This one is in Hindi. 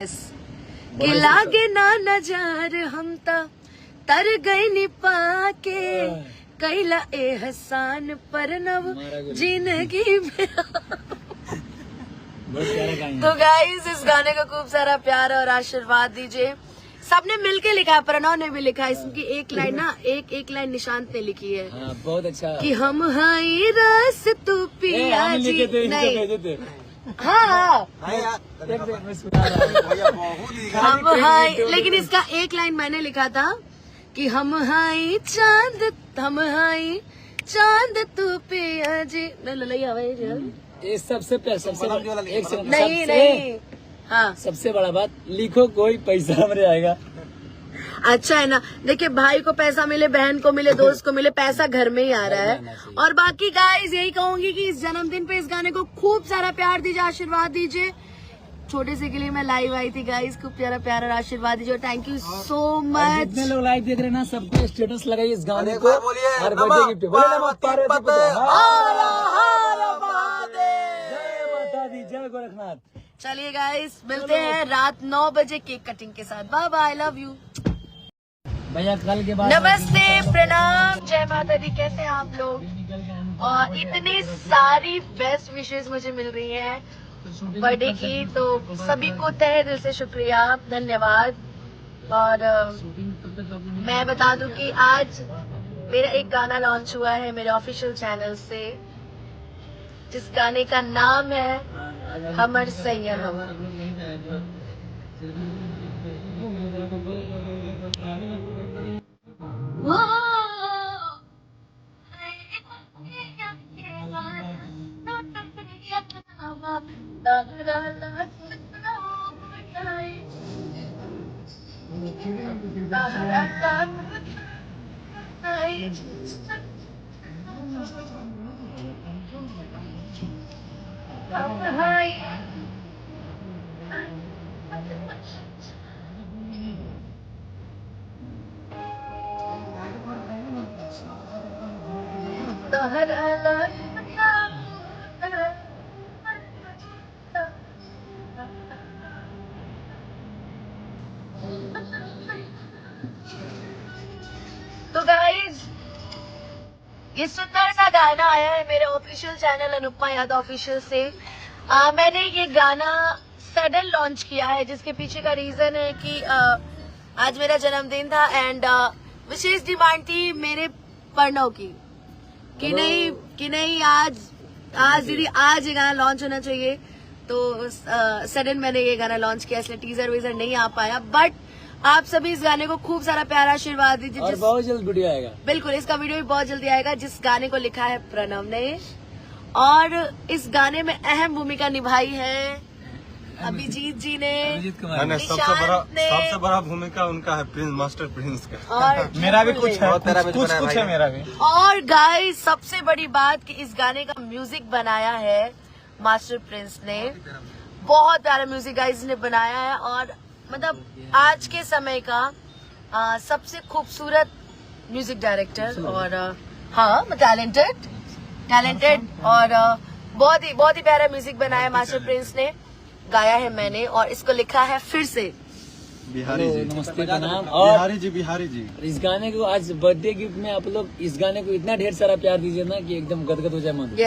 कि लागे ना नजार हम तर गए नि पाके कैला एहसान पर नव जिंदगी में। तो गाइस इस गाने को खूब सारा प्यार और आशीर्वाद दीजिए। सबने मिलके लिखा है, प्रणव ने भी लिखा है। इसकी एक लाइन ना एक लाइन निशांत ने लिखी है। बहुत अच्छा कि हम हाई रस तू पिया जी। नहीं हाँ हम हाई, लेकिन इसका एक लाइन मैंने लिखा था कि हम हाई चांद तू पिया जी। ये सबसे नहीं हाँ सबसे बड़ा बात, लिखो कोई पैसा हमरे आएगा। अच्छा है ना। देखिए भाई को पैसा मिले, बहन को मिले, दोस्त को मिले, पैसा घर में ही आ रहा है। और बाकी गाइस यही कहूंगी कि इस जन्मदिन पे इस गाने को खूब सारा प्यार दीजिए, आशीर्वाद दीजिए। छोटे से के लिए मैं लाइव आई थी गाइस, खूब प्यारा प्यार और आशीर्वाद दीजिए। Thank you so much. जितने लोग लाइव देख रहे हैं ना, सबको स्टेटस लगाइए इस गाने को और बर्थडे गिफ्ट। जय गोरखनाथ। चलिए गाइस मिलते हैं रात 9 बजे केक कटिंग के साथ। बाय बाय, लव यू भैया। कल के बाद नमस्ते, प्रणाम, जय माता दी। कैसे हैं आप लोग? और इतनी सारी बेस्ट विशेष मुझे मिल रही हैं बर्थडे की, तो सभी को तहे दिल से शुक्रिया, धन्यवाद। और मैं बता दूं कि आज मेरा एक गाना लॉन्च हुआ है मेरे ऑफिशियल चैनल से, जिस गाने का नाम है हमर सैया हम। तो गाइज ये सुंदर सा गाना आया है मेरे official channel Anupama Yadav official से। मैंने ये गाना सडन लॉन्च किया है, जिसके पीछे का रीजन है कि आज मेरा जन्मदिन था एंड विशेष डिमांड थी मेरे प्रणव की कि नहीं आज दीदी आज ये गाना लॉन्च होना चाहिए। तो सडन मैंने ये गाना लॉन्च किया, इसलिए टीजर वीजर नहीं आ पाया। बट आप सभी इस गाने को खूब सारा प्यारा आशीर्वाद दीजिए। और बहुत जल्द वीडियो आएगा। बिल्कुल, इसका वीडियो भी बहुत जल्दी आएगा, जिस गाने को लिखा है प्रणव ने। और इस गाने में अहम भूमिका निभाई है अभिजीत जी ने। सबसे बड़ा भूमिका उनका है प्रिंस, मास्टर प्रिंस का। और मेरा भी कुछ है मेरा भी। और गाइस सबसे बड़ी बात कि इस गाने का म्यूजिक बनाया है मास्टर प्रिंस ने। बहुत प्यारा म्यूजिक गाइस ने बनाया है, और मतलब आज के समय का सबसे खूबसूरत म्यूजिक डायरेक्टर और हाँ टैलेंटेड और बहुत ही प्यारा म्यूजिक बनाया है मास्टर प्रिंस ने, गाया है मैंने, और इसको लिखा है फिर से बिहारी जी। नमस्ते प्रणाम। बिहारी जी। इस गाने को आज बर्थडे गिफ्ट में आप लोग इस गाने को इतना ढेर सारा प्यार दीजिए ना कि एकदम गदगद हो जाए मन।